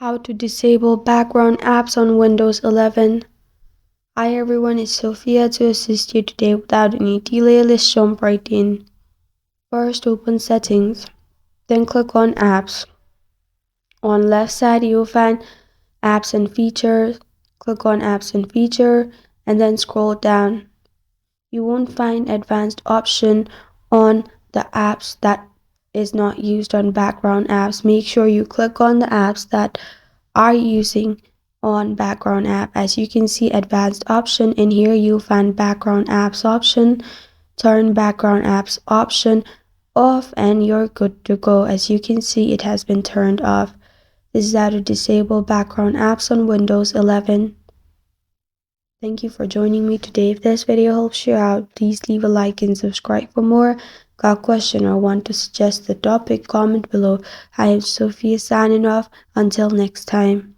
How to disable background apps on Windows 11. Hi everyone, it's Sophia to assist you today without any delay. Let's jump right in. First, open Settings, then click on Apps. On left side, you'll find Apps and Features. Click on Apps and Feature and then scroll down. You won't find Advanced option on the apps that is not used on background apps. Make sure you click on the apps that are using on background app. As you can see, Advanced option, in here you'll find background apps option. Turn background apps option off and you're good to go. As you can see, it has been turned off. This is how to disable background apps on Windows 11. Thank you for joining me today. If this video helps you out, please leave a like and subscribe for more. Got a question or want to suggest the topic? Comment below. I am Sophia signing off. Until next time.